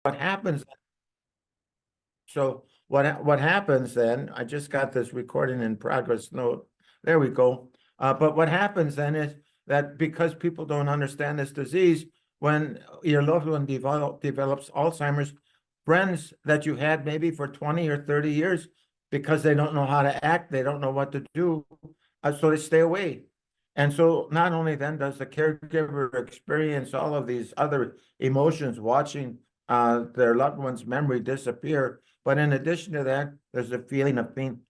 what happens, what happens then, I just got this recording in progress note. There we go. But what happens then is that because people don't understand this disease, when your loved one develops Alzheimer's, friends that you had maybe for 20 or 30 years, because they don't know how to act, they don't know what to do, so they stay away. And so not only then does the caregiver experience all of these other emotions watching their loved one's memory disappear, but in addition to that, there's a feeling of being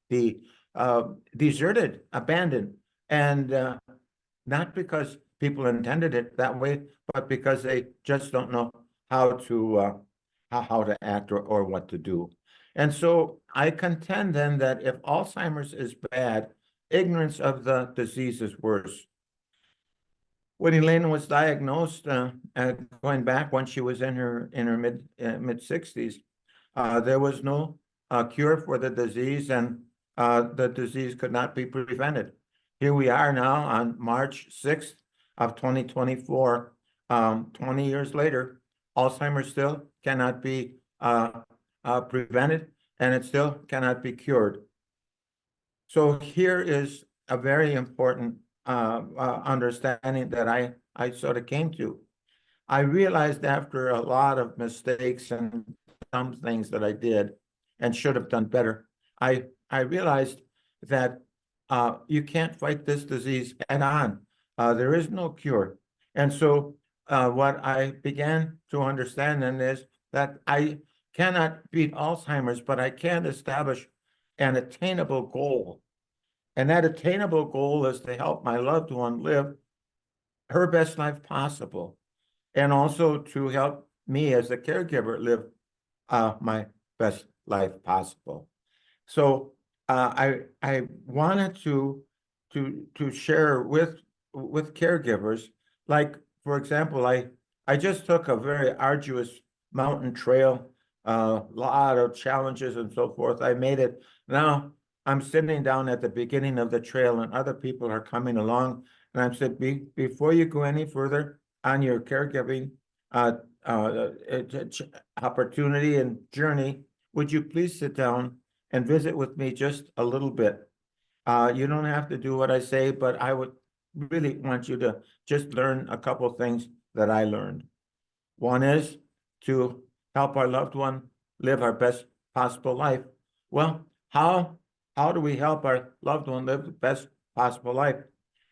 deserted, abandoned, and not because people intended it that way, but because they just don't know how to act or what to do. And so I contend then that if Alzheimer's is bad, ignorance of the disease is worse. When Elaine was diagnosed, going back when she was in her mid 60s, there was no cure for the disease, and the disease could not be prevented. Here we are now on March 6th of 2024, 20 years later, Alzheimer's still cannot be prevented, and it still cannot be cured. So here is a very important understanding that I sort of came to. I realized after a lot of mistakes and some things that I did and should have done better, I realized that you can't fight this disease head on. There is no cure. And so what I began to understand then is that I cannot beat Alzheimer's, but I can establish an attainable goal. And that attainable goal is to help my loved one live her best life possible, and also to help me as a caregiver live my best life possible. So I wanted to share with caregivers, like for example, I just took a very arduous mountain trail, a lot of challenges and so forth. I made it. Now I'm sitting down at the beginning of the trail, and other people are coming along, and I'm said, before you go any further on your caregiving opportunity and journey, would you please sit down and visit with me just a little bit? You don't have to do what I say, but I would really want you to just learn a couple of things that I learned. One is to help our loved one live our best possible life. Well, how do we help our loved one live the best possible life?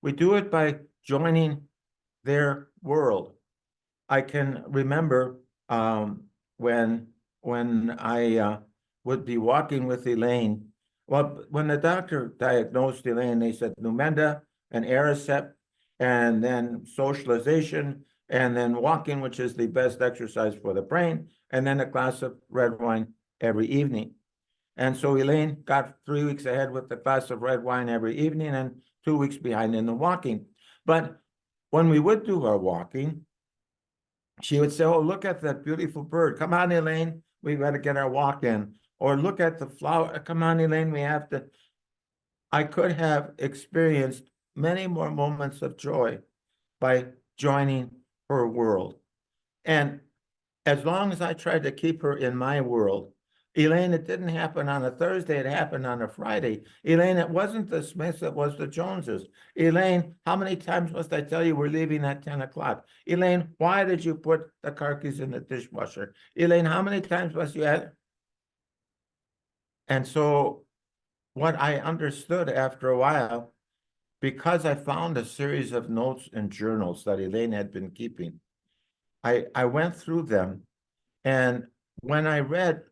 We do it by joining their world. I can remember when I would be walking with Elaine. Well, when the doctor diagnosed Elaine, they said Numenda and Aricept, and then socialization, and then walking, which is the best exercise for the brain, and then a glass of red wine every evening. And so Elaine got 3 weeks ahead with the glass of red wine every evening and 2 weeks behind in the walking. But when we would do our walking, she would say, oh, look at that beautiful bird. Come on, Elaine, we've got to get our walk in. Or look at the flower. Come on, Elaine, we have to. I could have experienced many more moments of joy by joining her world. And as long as I tried to keep her in my world, Elaine, it didn't happen on a Thursday, it happened on a Friday. Elaine, it wasn't the Smiths, it was the Joneses. Elaine, how many times must I tell you we're leaving at 10 o'clock? Elaine, why did you put the car keys in the dishwasher? Elaine, how many times must you add? And so what I understood after a while, because I found a series of notes and journals that Elaine had been keeping, I went through them, and when I read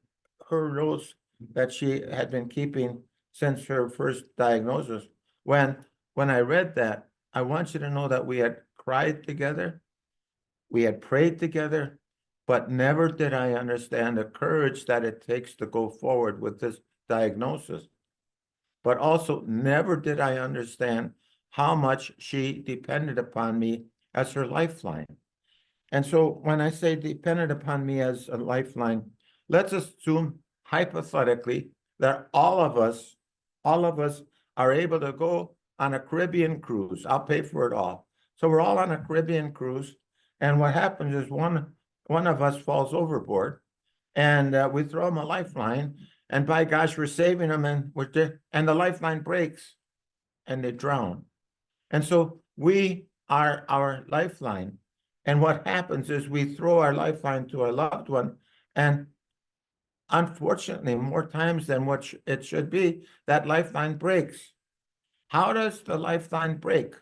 her notes that she had been keeping since her first diagnosis, when I read that, I want you to know that we had cried together, we had prayed together, but never did I understand the courage that it takes to go forward with this diagnosis. But also never did I understand how much she depended upon me as her lifeline. And so when I say depended upon me as a lifeline, let's assume hypothetically that all of us are able to go on a Caribbean cruise. I'll pay for it all. So we're all on a Caribbean cruise, and what happens is one of us falls overboard, and we throw them a lifeline, and by gosh, we're saving them, and and the lifeline breaks, and they drown. And so we are our lifeline. And what happens is we throw our lifeline to our loved one, and unfortunately, more times than what it should be, that lifeline breaks. How does the lifeline break?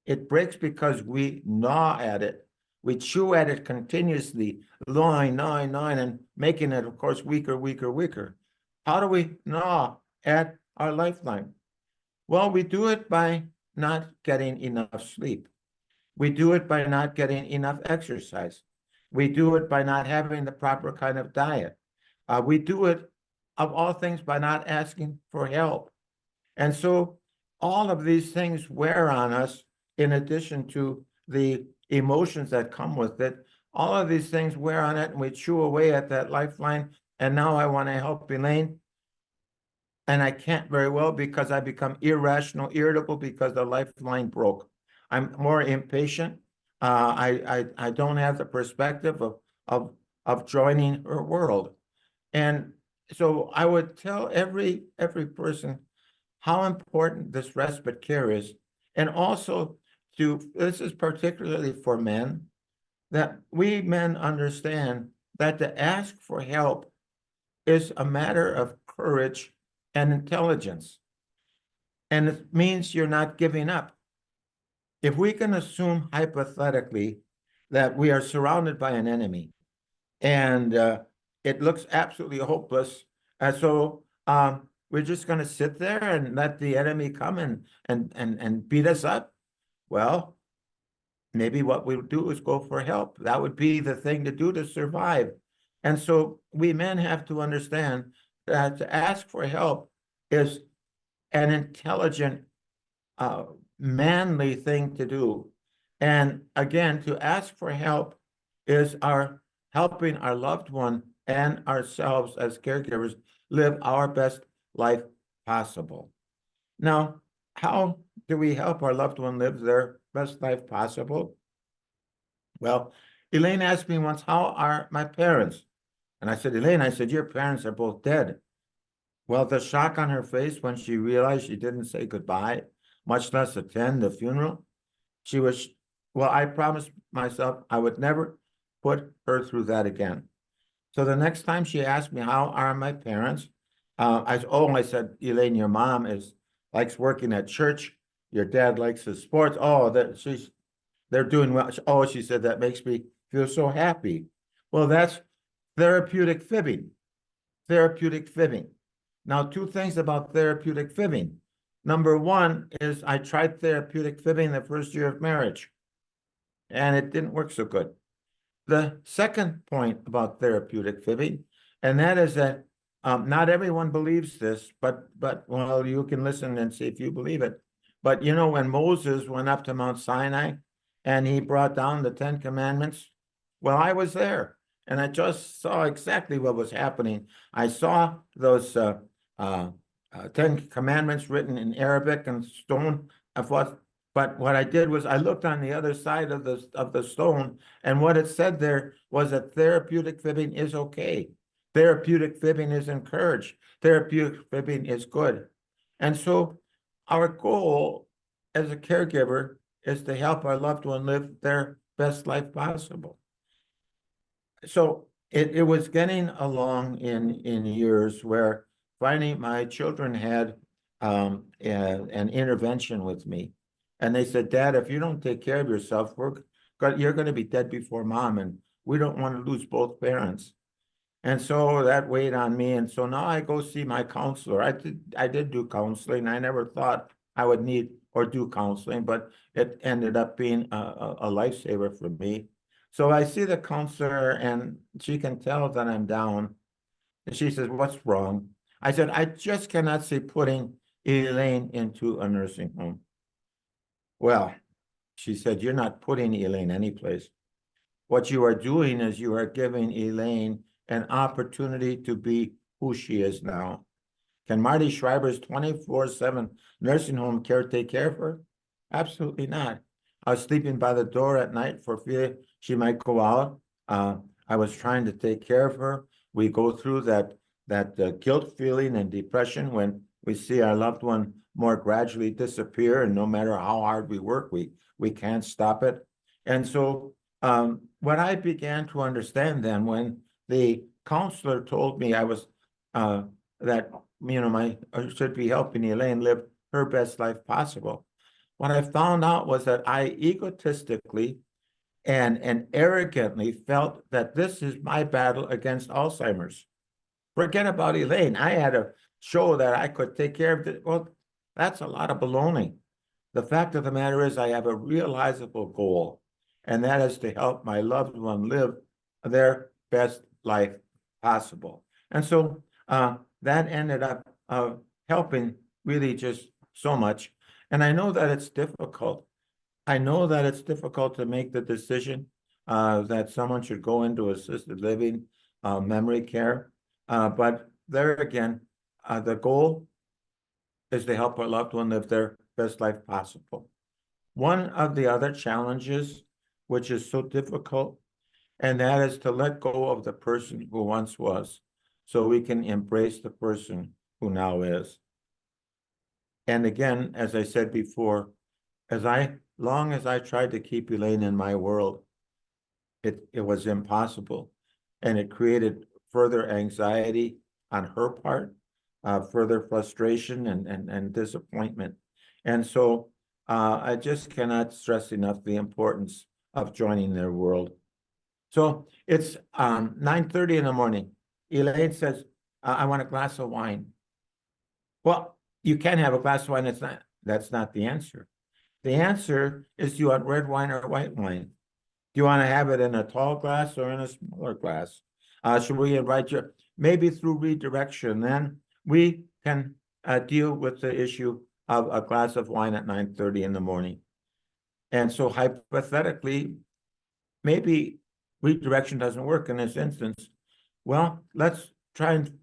It breaks because we gnaw at it. We chew at it continuously, gnawing, and making it, of course, weaker, weaker, weaker. How do we gnaw at our lifeline? Well, we do it by not getting enough sleep. We do it by not getting enough exercise. We do it by not having the proper kind of diet. We do it, of all things, by not asking for help. And so all of these things wear on us, in addition to the emotions that come with it. All of these things wear on it, and we chew away at that lifeline. And now I want to help Elaine, and I can't very well because I become irrational, irritable because the lifeline broke. I'm more impatient. I don't have the perspective of joining her world. And so I would tell every person how important this respite care is. And also this is particularly for men, that we men understand that to ask for help is a matter of courage and intelligence. And it means you're not giving up. If we can assume hypothetically that we are surrounded by an enemy, and it looks absolutely hopeless, and so we're just going to sit there and let the enemy come and beat us up. Well, maybe what we'll do is go for help. That would be the thing to do to survive. And so we men have to understand that to ask for help is an intelligent, manly thing to do. And again, to ask for help is our helping our loved one and ourselves as caregivers live our best life possible. Now, how do we help our loved one live their best life possible? Well, Elaine asked me once, how are my parents? And I said, Elaine, I said, your parents are both dead. Well, the shock on her face when she realized she didn't say goodbye, much less attend the funeral, she was, well, I promised myself I would never put her through that again. So the next time she asked me, how are my parents? I said, Elaine, your mom likes working at church. Your dad likes his sports. Oh, they're doing well. Oh, she said, that makes me feel so happy. Well, that's therapeutic fibbing. Therapeutic fibbing. Now, two things about therapeutic fibbing. Number one is I tried therapeutic fibbing the first year of marriage, and it didn't work so good. The second point about therapeutic fibbing, and that is that not everyone believes this, but well, you can listen and see if you believe it. But you know, when Moses went up to Mount Sinai and he brought down the 10 Commandments, well, I was there and I just saw exactly what was happening. I saw those 10 Commandments written in Arabic and stone. But what I did was I looked on the other side of the stone, and what it said there was that therapeutic fibbing is okay. Therapeutic fibbing is encouraged. Therapeutic fibbing is good. And so our goal as a caregiver is to help our loved one live their best life possible. So it was getting along in years where finally my children had an intervention with me. And they said, Dad, if you don't take care of yourself, you're going to be dead before Mom, and we don't want to lose both parents. And so that weighed on me. And so now I go see my counselor. I did do counseling. I never thought I would need or do counseling, but it ended up being a lifesaver for me. So I see the counselor, and she can tell that I'm down. And she says, what's wrong? I said, I just cannot see putting Elaine into a nursing home. Well, she said, you're not putting Elaine anyplace. What you are doing is you are giving Elaine an opportunity to be who she is now. Can Marty Schreiber's 24/7 nursing home care take care of her? Absolutely not. I was sleeping by the door at night for fear she might go out. I was trying to take care of her. we go through that guilt feeling and depression when we see our loved one more gradually disappear, and no matter how hard we work, we can't stop it. And so what I began to understand then, when the counselor told me I was that I should be helping Elaine live her best life possible, what I found out was that I egotistically and arrogantly felt that this is my battle against Alzheimer's. Forget about Elaine. I had to show that I could take care of it. Well, that's a lot of baloney. The fact of the matter is I have a realizable goal, and that is to help my loved one live their best life possible. And so that ended up helping really just so much. And I know that it's difficult. I know that it's difficult to make the decision that someone should go into assisted living, memory care. But there again, the goal is to help our loved one live their best life possible. One of the other challenges, which is so difficult, and that is to let go of the person who once was, so we can embrace the person who now is. And again, as I said before, long as I tried to keep Elaine in my world, it was impossible. And it created further anxiety on her part, further frustration and disappointment. And so I just cannot stress enough the importance of joining their world. So it's 9:30 in the morning. Elaine says, I want a glass of wine. Well, you can have a glass of wine. That's not the answer. The answer is, do you want red wine or white wine? Do you want to have it in a tall glass or in a smaller glass? Should we invite you? Maybe through redirection, then we can deal with the issue of a glass of wine at 9:30 in the morning. And so hypothetically, maybe redirection doesn't work in this instance. Well, let's try and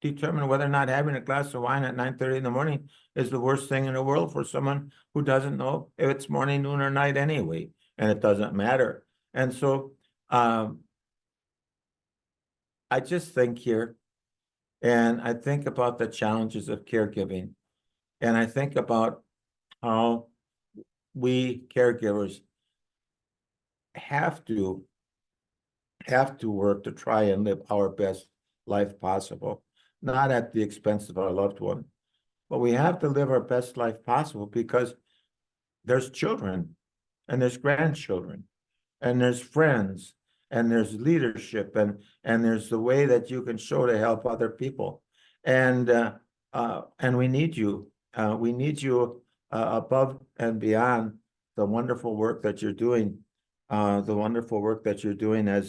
determine whether or not having a glass of wine at 9:30 in the morning is the worst thing in the world for someone who doesn't know if it's morning, noon, or night anyway, and it doesn't matter. And so I just think here, and I think about the challenges of caregiving, and I think about how we caregivers have to work to try and live our best life possible, not at the expense of our loved one, but we have to live our best life possible because there's children and there's grandchildren and there's friends and there's leadership and there's the way that you can show to help other people. And we need you. We need you above and beyond the wonderful work that you're doing, as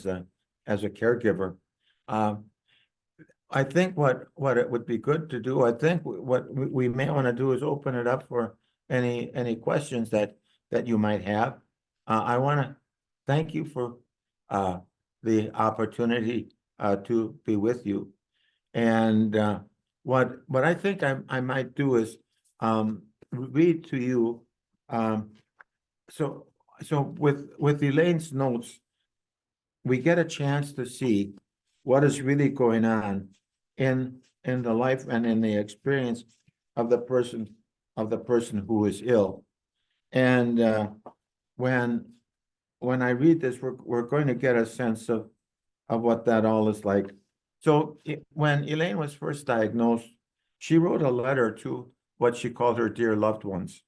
a caregiver. I think what it would be good to do, I think what we may want to do is open it up for any questions that you might have. I want to thank you for the opportunity to be with you. And what I think I might do is read to you. So with Elaine's notes, we get a chance to see what is really going on in the life and in the experience of the person who is ill. And when I read this, we're going to get a sense of what that all is like. So when Elaine was first diagnosed, she wrote a letter to what she called her dear loved ones.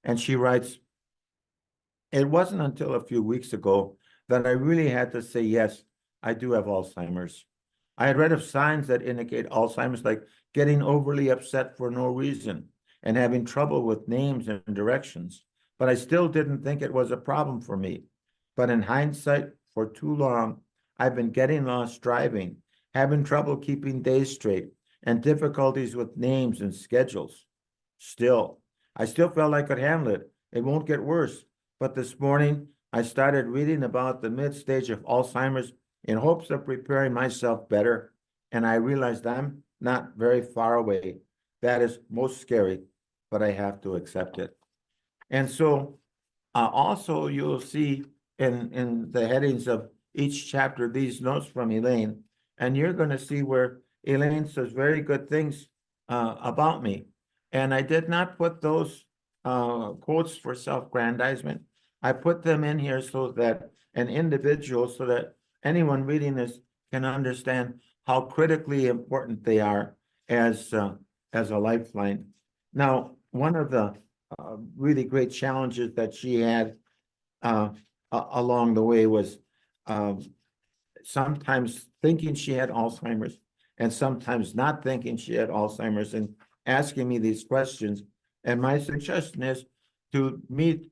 And she writes, "It wasn't until a few weeks ago that I really had to say, yes, I do have Alzheimer's. I had read of signs that indicate Alzheimer's, like getting overly upset for no reason and having trouble with names and directions, but I still didn't think it was a problem for me. But in hindsight, for too long, I've been getting lost driving, having trouble keeping days straight, and difficulties with names and schedules. I still felt I could handle it. It won't get worse. But this morning, I started reading about the mid-stage of Alzheimer's in hopes of preparing myself better, and I realized I'm not very far away. That is most scary, but I have to accept it." And so also you'll see in the headings of each chapter these notes from Elaine, and you're going to see where Elaine says very good things about me. And I did not put those quotes for self-grandizement. I put them in here so that an individual, so that anyone reading this can understand how critically important they are as a lifeline. Now, one of the really great challenges that she had along the way was sometimes thinking she had Alzheimer's and sometimes not thinking she had Alzheimer's and asking me these questions. And my suggestion is to meet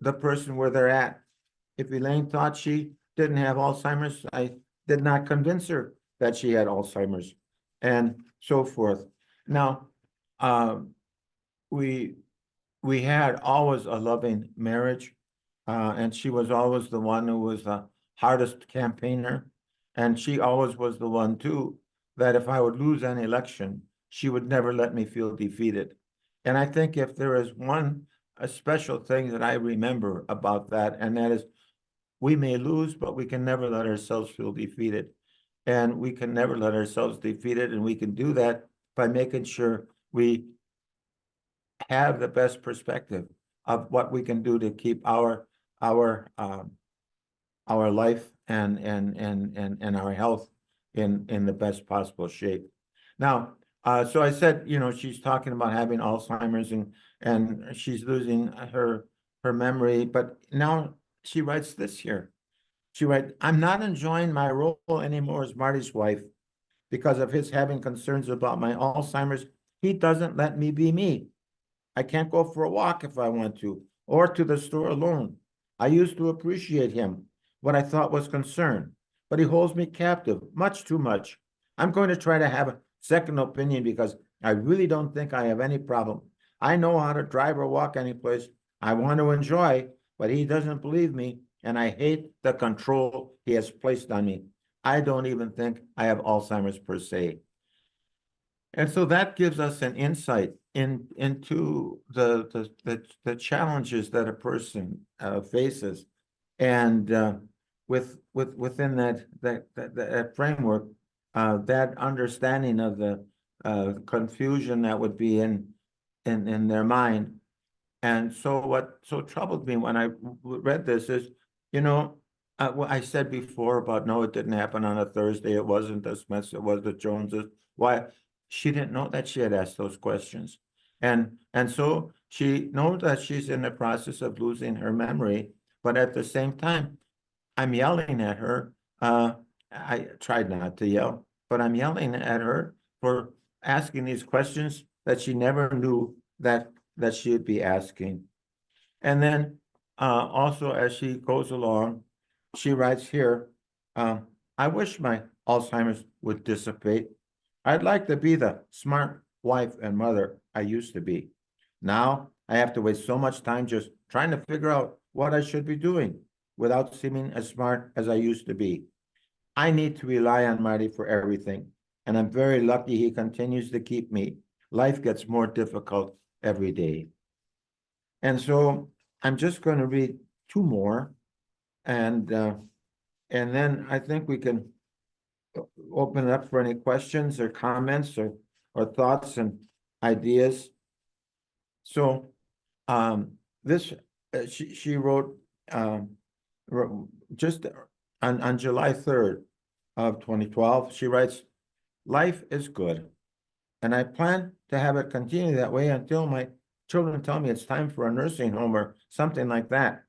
the person where they're at. If Elaine thought she didn't have Alzheimer's, I did not convince her that she had Alzheimer's and so forth. Now, we had always a loving marriage, and she was always the one who was the hardest campaigner. And she always was the one too, that if I would lose an election, she would never let me feel defeated. And I think if there is a special thing that I remember about that, and that is we may lose, but we can never let ourselves feel defeated. And we can never let ourselves defeated, and we can do that by making sure we have the best perspective of what we can do to keep our life and our health in the best possible shape. Now, so I said, she's talking about having Alzheimer's and she's losing her memory, but now she writes this here. She writes, I'm not enjoying my role anymore as Marty's wife because of his having concerns about my Alzheimer's. He doesn't let me be me. I can't go for a walk if I want to, or to the store alone. I used to appreciate him, what I thought was concern, but he holds me captive, much too much. I'm going to try to have a second opinion because I really don't think I have any problem. I know how to drive or walk any place I want to enjoy, but he doesn't believe me, and I hate the control he has placed on me. I don't even think I have Alzheimer's per se. And so that gives us an insight into the challenges that a person faces, and within that framework, that understanding of the confusion that would be in their mind. And so what so troubled me when I read this is, what I said before about no, it didn't happen on a Thursday. It wasn't the Smiths. It was the Joneses. Why? She didn't know that she had asked those questions. And so she knows that she's in the process of losing her memory, but at the same time, I'm yelling at her. I tried not to yell, but I'm yelling at her for asking these questions that she never knew that she would be asking. And then also as she goes along, she writes here, I wish my Alzheimer's would dissipate. I'd like to be the smart wife and mother I used to be. Now I have to waste so much time just trying to figure out what I should be doing without seeming as smart as I used to be. I need to rely on Marty for everything, and I'm very lucky he continues to keep me. Life gets more difficult every day. And so I'm just going to read two more, and then I think we can open it up for any questions or comments or thoughts and ideas. So this she wrote just on July 3rd of 2012. She writes, life is good, and I plan to have it continue that way until my children tell me it's time for a nursing home or something like that.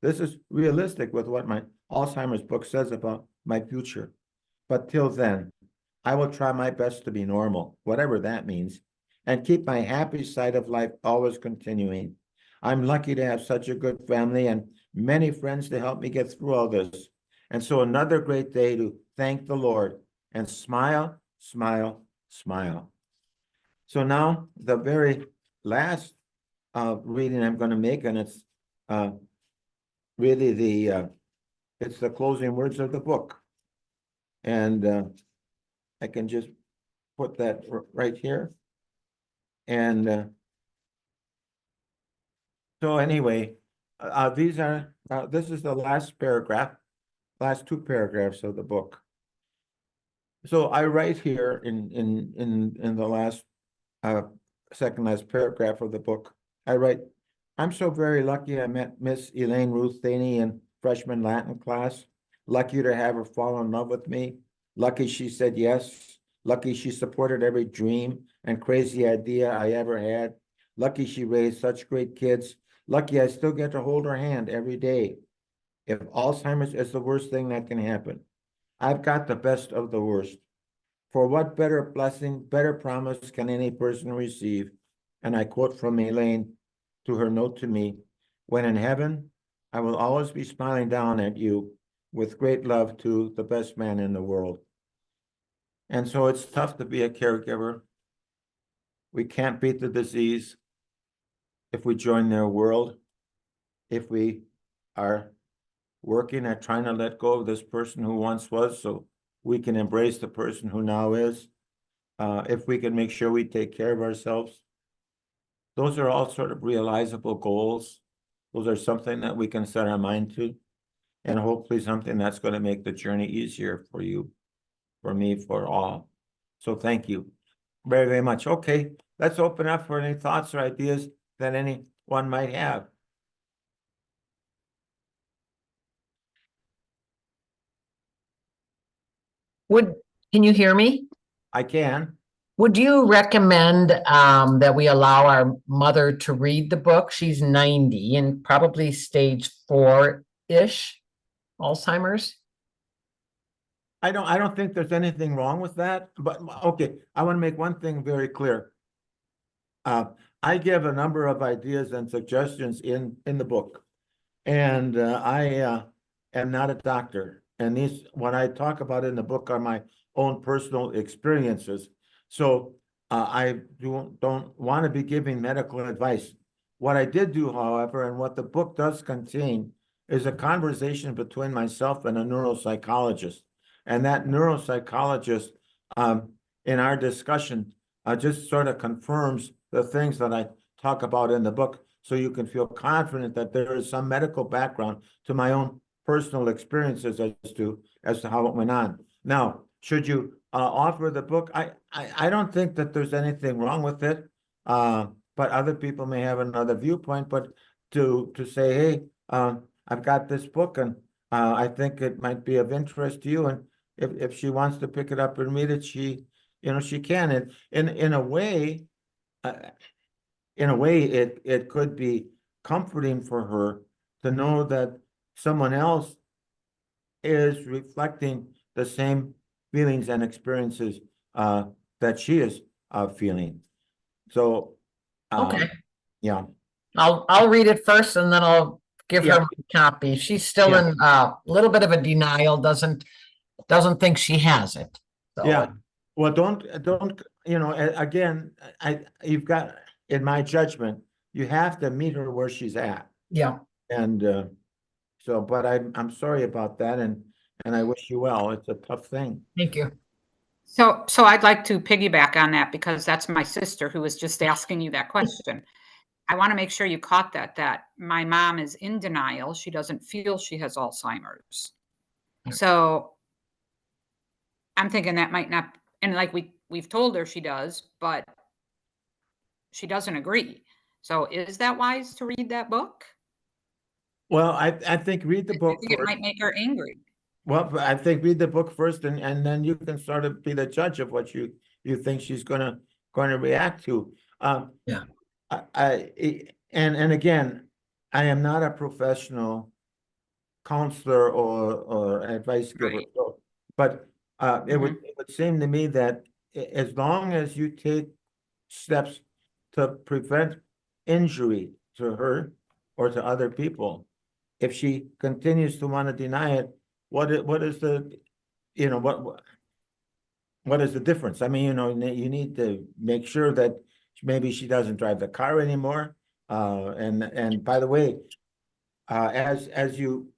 This is realistic with what my Alzheimer's book says about my future. But till then, I will try my best to be normal, whatever that means, and keep my happy side of life always continuing. I'm lucky to have such a good family and many friends to help me get through all this. And so another great day to thank the Lord and smile, smile, smile. So now the very last reading I'm going to make, and it's really it's the closing words of the book. And I can just put that right here. And so anyway, this is the last paragraph, last two paragraphs of the book. So I write here in the last second last paragraph of the book. I write, I'm so very lucky I met Miss Elaine Ruth Thaney in freshman Latin class. Lucky to have her fall in love with me. Lucky she said yes. Lucky she supported every dream and crazy idea I ever had. Lucky she raised such great kids. Lucky I still get to hold her hand every day. If Alzheimer's is the worst thing that can happen, I've got the best of the worst. For what better blessing, better promise can any person receive? And I quote from Elaine to her note to me, when in heaven, I will always be smiling down at you with great love to the best man in the world. And so it's tough to be a caregiver. We can't beat the disease if we join their world, if we are working at trying to let go of this person who once was so we can embrace the person who now is. If we can make sure we take care of ourselves. Those are all sort of realizable goals. Those are something that we can set our mind to, and hopefully something that's going to make the journey easier for you, for me, for all. So thank you very, very much. Okay, let's open up for any thoughts or ideas that anyone might have. Can you hear me? I can. Would you recommend that we allow our mother to read the book? She's 90 and probably stage 4-ish Alzheimer's. I don't think there's anything wrong with that, but okay, I want to make one thing very clear. I give a number of ideas and suggestions in the book, and I am not a doctor. And these, what I talk about in the book, are my own personal experiences. So I don't want to be giving medical advice. What I did do, however, and what the book does contain, is a conversation between myself and a neuropsychologist. And that neuropsychologist, in our discussion, just sort of confirms the things that I talk about in the book, so you can feel confident that there is some medical background to my own personal experiences as to how it went on. Now, should you offer the book? I don't think that there's anything wrong with it, but other people may have another viewpoint. But to say, hey, I've got this book, and I think it might be of interest to you, and if she wants to pick it up and read it, she can. And in a way, it could be comforting for her to know that someone else is reflecting the same feelings and experiences that she is feeling. So, Okay. yeah, I'll read it first and then I'll give yeah, her my copy. She's still yeah, in a little bit of a denial, doesn't think she has it. So yeah. Well, don't, again, you've got, in my judgment, you have to meet her where she's at. yeah, And so, but I'm sorry about that, and I wish you well. It's a tough thing. thank you. So I'd like to piggyback on that because that's my sister who was just asking you that question. I want to make sure you caught that my mom is in denial. She doesn't feel she has Alzheimer's. So I'm thinking that might not, and like we've told her she does, but she doesn't agree. So is that wise to read that book? Well, I think read the I book think it first. might make her angry. Well, I think read the book first, and then you can sort of be the judge of what you think she's going to react to. Yeah. And again, I am not a professional counselor or advice giver. Right. So, but it would seem to me that as long as you take steps to prevent injury to her or to other people, if she continues to want to deny it, what is the, what is the difference? I mean, you need to make sure that maybe she doesn't drive the car anymore. And by the way, as you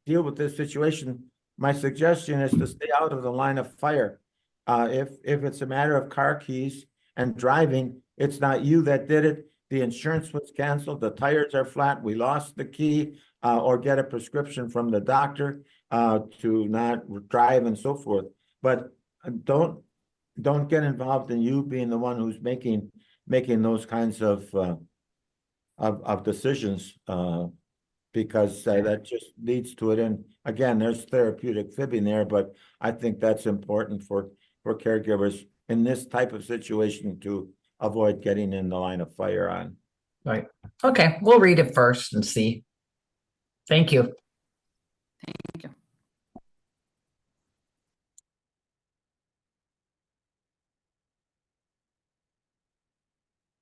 deal with this situation, my suggestion is to stay out of the line of fire. If it's a matter of car keys and driving, it's not you that did it. The insurance was canceled, the tires are flat, we lost the key, or get a prescription from the doctor to not drive and so forth. But don't get involved in you being the one who's making those kinds of decisions, because that just leads to it. And again, there's therapeutic fibbing there, but I think that's important for caregivers in this type of situation to avoid getting in the line of fire on. Right. Okay, we'll read it first and see. Thank you. Thank you.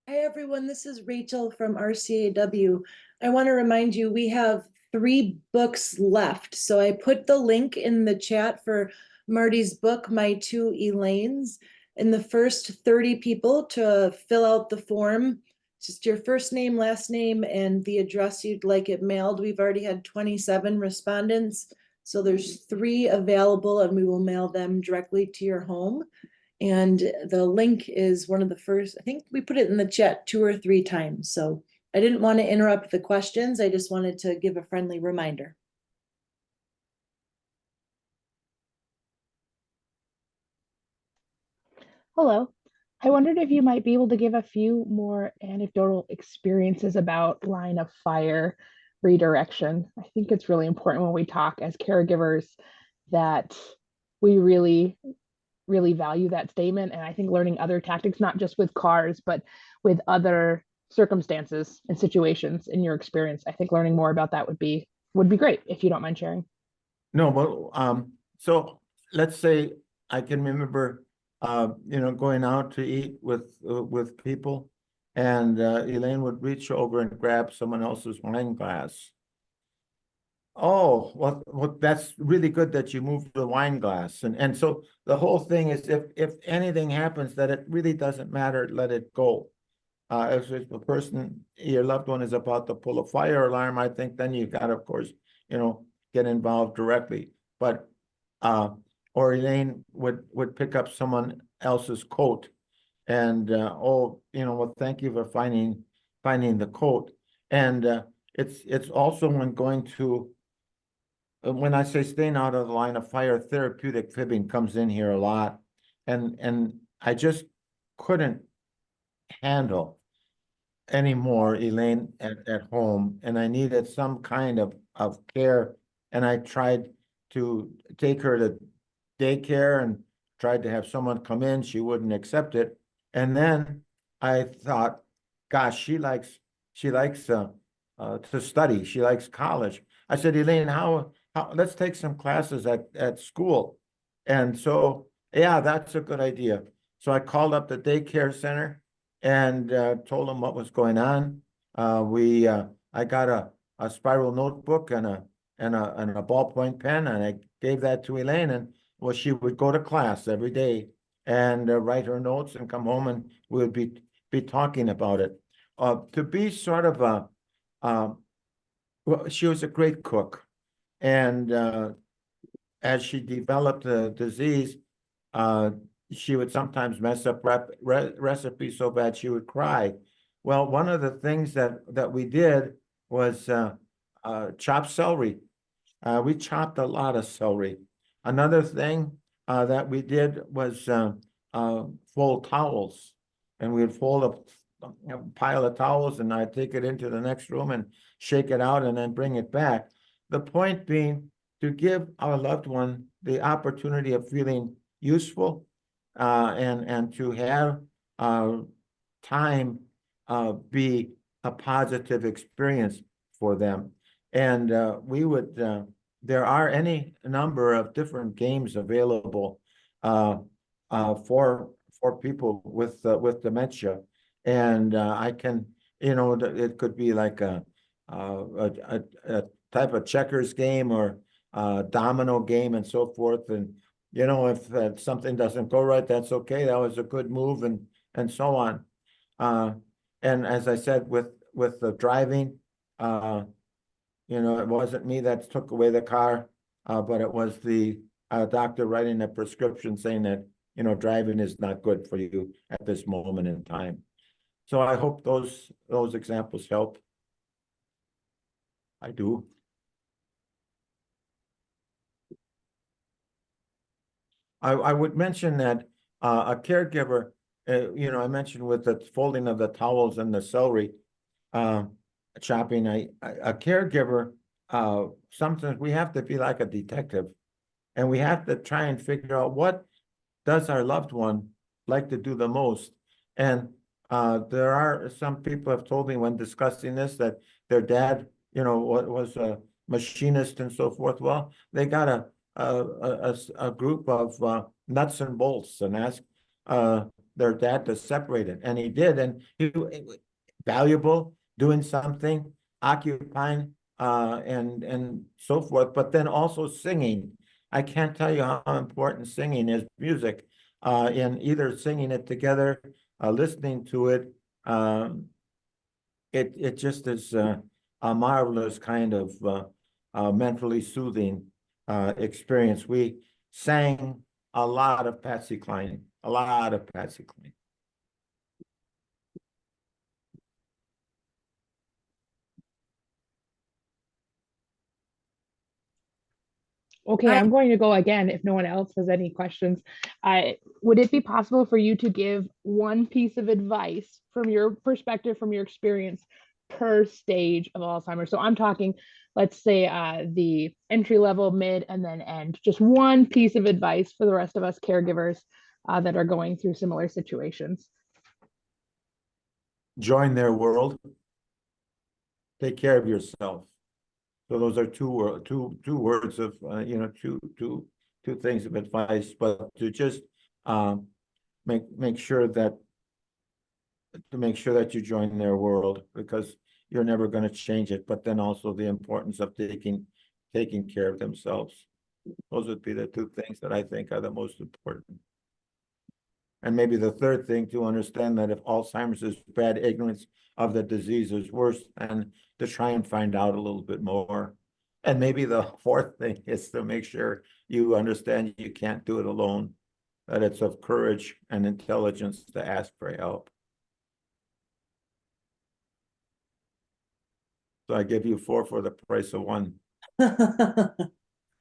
Hi, everyone. This is Rachel from RCAW. I want to remind you, we have 3 books left. So I put the link in the chat for Marty's book, My Two Elaines. And the first 30 people to fill out the form, just your first name, last name, and the address you'd like it mailed. We've already had 27 respondents. So there's 3 available, and we will mail them directly to your home. And the link is one of the first, I think we put it in the chat 2 or 3 times. So I didn't want to interrupt the questions. I just wanted to give a friendly reminder. Hello. I wondered if you might be able to give a few more anecdotal experiences about line of fire redirection. I think it's really important when we talk as caregivers that we really value that statement. And I think learning other tactics, not just with cars, but with other circumstances and situations in your experience, I think learning more about that would be great if you don't mind sharing. No, but so let's say I can remember going out to eat with people, and Elaine would reach over and grab someone else's wine glass. Oh, well, that's really good that you moved the wine glass. And so the whole thing is, if anything happens, that it really doesn't matter, let it go. If the person, your loved one, is about to pull a fire alarm, I think then you got to, of course, get involved directly. But or Elaine would pick up someone else's coat, and well, thank you for finding the coat. And it's also when going to, when I say staying out of the line of fire, therapeutic fibbing comes in here a lot. And I just couldn't handle anymore Elaine at home, and I needed some kind of care. And I tried to take her to daycare and tried to have someone come in. She wouldn't accept it. And then I thought, gosh, she likes to study. She likes college. I said, Elaine, how let's take some classes at school. And so, yeah, that's a good idea. So I called up the daycare center and told them what was going on. I got a spiral notebook and a ballpoint pen, and I gave that to Elaine. And well, she would go to class every day and write her notes and come home, and we would be talking about it. To be sort of well, she was a great cook. And as she developed the disease, she would sometimes mess up recipes so bad she would cry. Well, one of the things that we did was chop celery. We chopped a lot of celery. Another thing that we did was fold towels, and we'd fold a pile of towels, and I'd take it into the next room and shake it out and then bring it back. The point being to give our loved one the opportunity of feeling useful, and to have time be a positive experience for them. And we would, there are any number of different games available for people with dementia. And I can, it could be like a type of checkers game or domino game and so forth. And if something doesn't go right, that's okay. That was a good move, and so on. And as I said, with the driving, it wasn't me that took away the car, but it was the doctor writing a prescription saying that driving is not good for you at this moment in time. So I hope those examples help. I do. I would mention that a caregiver, I mentioned with the folding of the towels and the celery chopping, a caregiver, sometimes we have to be like a detective, and we have to try and figure out what does our loved one like to do the most. And there are some people have told me when discussing this that their dad, was a machinist and so forth. Well, they got a group of nuts and bolts and asked their dad to separate it, and he did, and he valuable, doing something, occupying, and so forth, but then also singing. I can't tell you how important singing is, music, in either singing it together, listening to it. It just is a marvelous kind of mentally soothing experience. We sang a lot of Patsy Cline, a lot of Patsy Cline. Okay, I'm going to go again if no one else has any questions. Would it be possible for you to give one piece of advice from your perspective, from your experience per stage of Alzheimer's? So I'm talking, let's say the entry level, mid, and then end. Just one piece of advice for the rest of us caregivers that are going through similar situations. Join their world. Take care of yourself. So those are two words of two things of advice, but to just make sure that you join their world, because you're never going to change it. But then also the importance of taking care of themselves. Those would be the two things that I think are the most important. And maybe the third thing, to understand that if Alzheimer's is bad, ignorance of the disease is worse, and to try and find out a little bit more. And maybe the fourth thing is to make sure you understand you can't do it alone, that it's of courage and intelligence to ask for help. So I give you 4 for the price of 1. I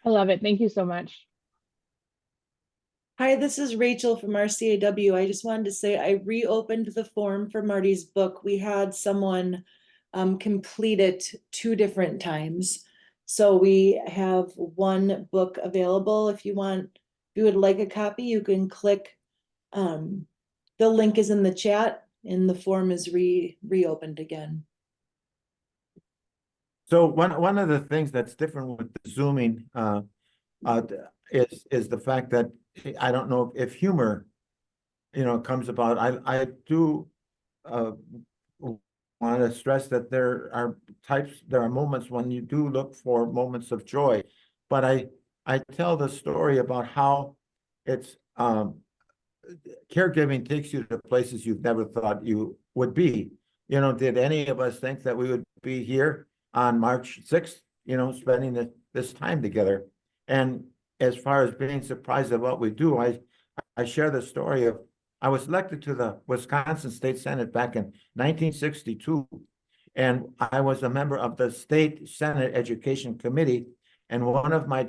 love it. Thank you so much. Hi, this is Rachel from RCAW. I just wanted to say I reopened the form for Marty's book. We had someone complete it 2 different times. So we have 1 book available. If you would like a copy, you can click. The link is in the chat and the form is reopened again. So one of the things that's different with the Zooming is the fact that I don't know if humor, comes about. I do want to stress that there are moments when you do look for moments of joy, but I tell the story about how it's caregiving takes you to places you've never thought you would be. Did any of us think that we would be here on March 6th, spending this time together? And as far as being surprised at what we do, I share the story of, I was elected to the Wisconsin State Senate back in 1962, and I was a member of the State Senate Education Committee, and one of my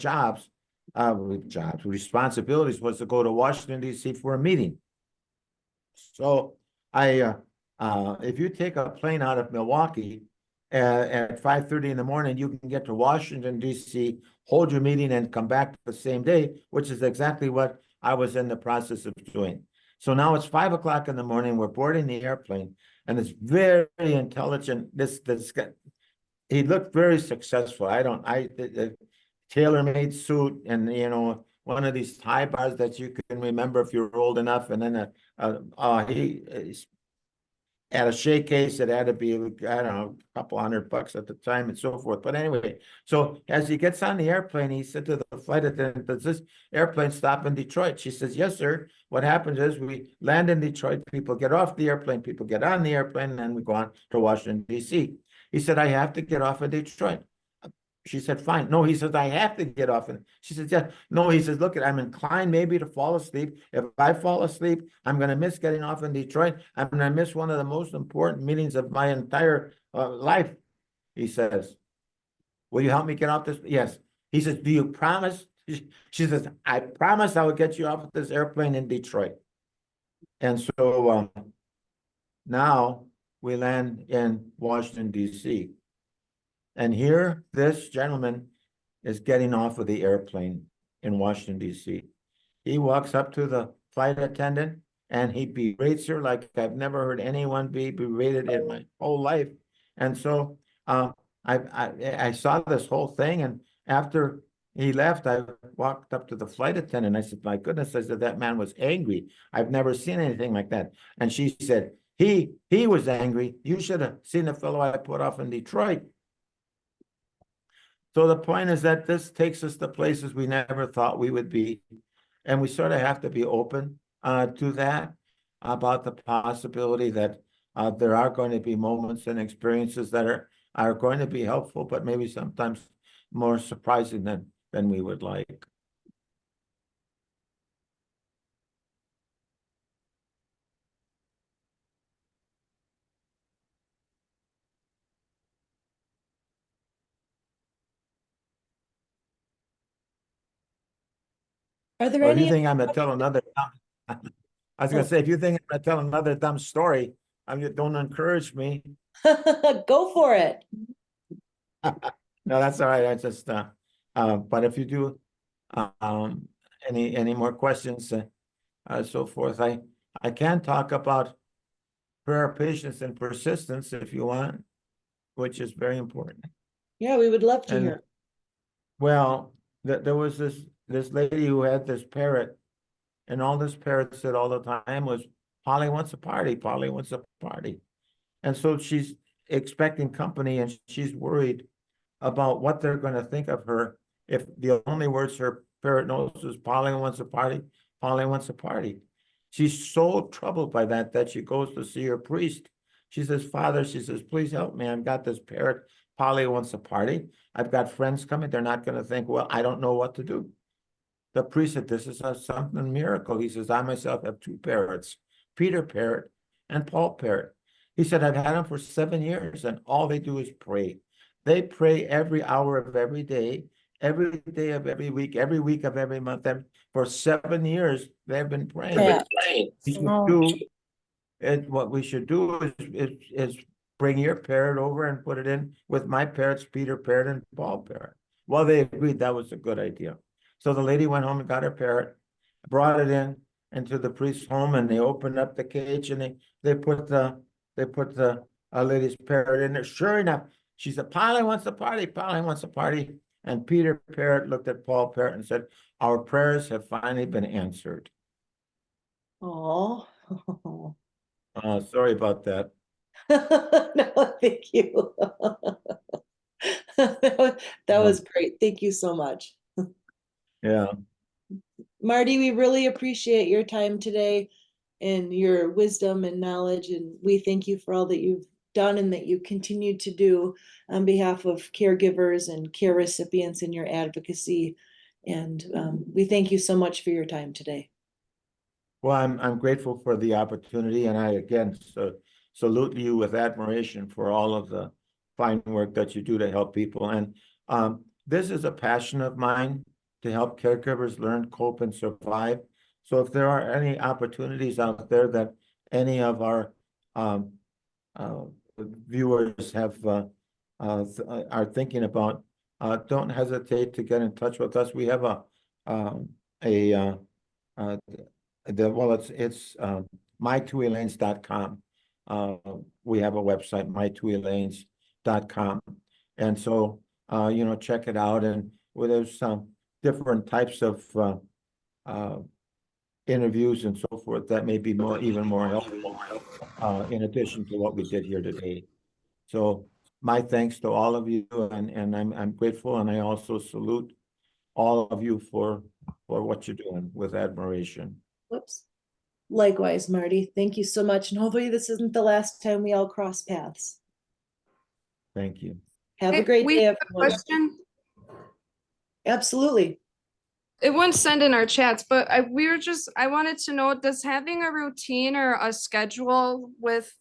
responsibilities was to go to Washington, D.C. for a meeting. So if you take a plane out of Milwaukee at 5:30 in the morning, you can get to Washington, D.C., hold your meeting, and come back the same day, which is exactly what I was in the process of doing. So now it's 5 o'clock in the morning. We're boarding the airplane, and it's very intelligent. This guy, he looked very successful. Tailor-made suit, and one of these tie bars that you can remember if you're old enough, and then he at a shake case, it had to be, I don't know, a couple $100 at the time and so forth. But anyway, so as he gets on the airplane, he said to the flight attendant, "Does this airplane stop in Detroit?" She says, "Yes, sir. What happens is we land in Detroit, people get off the airplane, people get on the airplane, and then we go on to Washington, D.C. He said, "I have to get off in Detroit." She said, "Fine." No, he says, "I have to get off." And she says, "Yeah." No, he says, "Look, I'm inclined maybe to fall asleep. If I fall asleep, I'm going to miss getting off in Detroit. I'm going to miss one of the most important meetings of my entire life." He says, "Will you help me get off this?" "Yes." He says, "Do you promise She says, I promise I will get you off of this airplane in Detroit. And so now we land in Washington, DC. And here, this gentleman is getting off of the airplane in Washington, DC. He walks up to the flight attendant and he berates her like I've never heard anyone be berated in my whole life. And so I saw this whole thing, and after he left, I walked up to the flight attendant. I said, my goodness, I said, that man was angry. I've never seen anything like that. And she said, he was angry. You should have seen the fellow I put off in Detroit. So the point is that this takes us to places we never thought we would be. And we sort of have to be open to that, about the possibility that there are going to be moments and experiences that are going to be helpful, but maybe sometimes more surprising than we would like. Are there Or if you any? think I'm gonna tell another, I was gonna say, if you think I'm gonna tell another dumb story, don't encourage me. Go for it. No, that's all right. I just, but if you do, any more questions, so forth, I can talk about prayer, patience, and persistence if you want, which is very important. Yeah, we would love to And hear. well, there was this lady who had this parrot, and all this parrot said all the time was, Polly wants a party, Polly wants a party. And so she's expecting company, and she's worried about what they're going to think of her if the only words her parrot knows is Polly wants a party, Polly wants a party. She's so troubled by that she goes to see her priest. She says, Father, she says, please help me. I've got this parrot, Polly wants a party. I've got friends coming. They're not going to think, well, I don't know what to do. The priest said, this is something miracle. He says, I myself have two parrots, Peter parrot and Paul parrot. He said, I've had them for 7 years, and all they do is pray. They pray every hour of every day of every week of every month. And for 7 years, they've been praying. What we should do is bring your parrot over and put it in with my parrots, Peter parrot and Paul parrot. Well, they agreed that was a good idea. So the lady went home and got her parrot, brought it in into the priest's home, and they opened up the cage, and they put the lady's parrot in there. Sure enough, she said, Polly wants a party, Polly wants a party. And Peter parrot looked at Paul parrot and said, our prayers have finally been answered. Oh. Sorry about that. No, thank you. That was great. Thank you so much. Yeah. Marty, we really appreciate your time today and your wisdom and knowledge. And we thank you for all that you've done and that you continue to do on behalf of caregivers and care recipients in your advocacy. And we thank you so much for your time today. Well, I'm grateful for the opportunity, and I again salute you with admiration for all of the fine work that you do to help people. And this is a passion of mine, to help caregivers learn, cope, and survive. So if there are any opportunities out there that any of our viewers are thinking about, don't hesitate to get in touch with us. We have it's my2elaines.com. We have a website, my2elaines.com. And so, check it out. And there's some different types of interviews and so forth that may be even more helpful in addition to what we did here today. So my thanks to all of you, and I'm grateful, and I also salute all of you for what you're doing with admiration. Whoops. Likewise, Marty. Thank you so much. And hopefully this isn't the last time we all cross paths. Thank you. Have a great day, have a everyone. question. Absolutely. It wouldn't send in our chats, but I wanted to know, does having a routine or a schedule with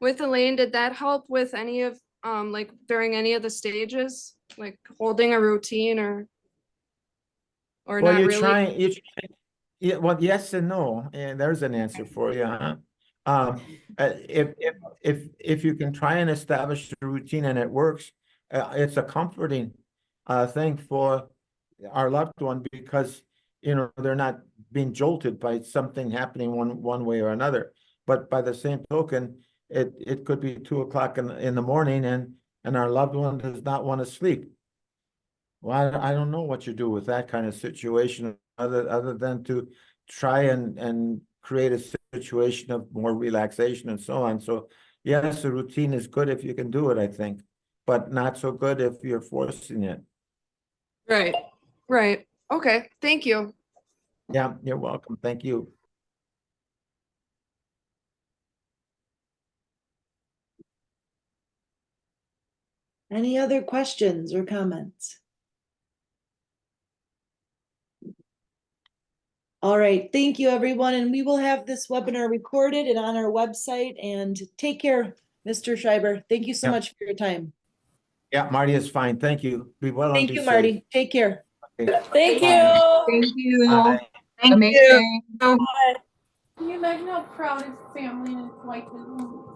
Elaine, did that help with any of like during any of the stages, like holding a routine or Or Well, not you're really? trying, yeah, well, yes and no, and there's an answer for you, huh? If you can try and establish a routine and it works, it's a comforting thing for our loved one because, you know, they're not being jolted by something happening one way or another. But by the same token, it could be 2 o'clock in the morning and our loved one does not want to sleep. Well, I don't know what you do with that kind of situation other than to try and create a situation of more relaxation and so on. So yes, a routine is good if you can do it, I think, but not so good if you're forcing it. Right, right. Okay, thank you. Yeah, you're welcome. Thank you. Any other questions or comments? All right, thank you, everyone, and we will have this webinar recorded and on our website, and take care, Mr. Schreiber. Thank you so Yep. much for your time. Yeah, Marty is fine. Thank you. Be well and Thank be you, safe. Marty. Take care. Okay. Thank Bye. you. Thank you. Bye. Thank Make you. sure- Can you imagine how proud his family and his wife is?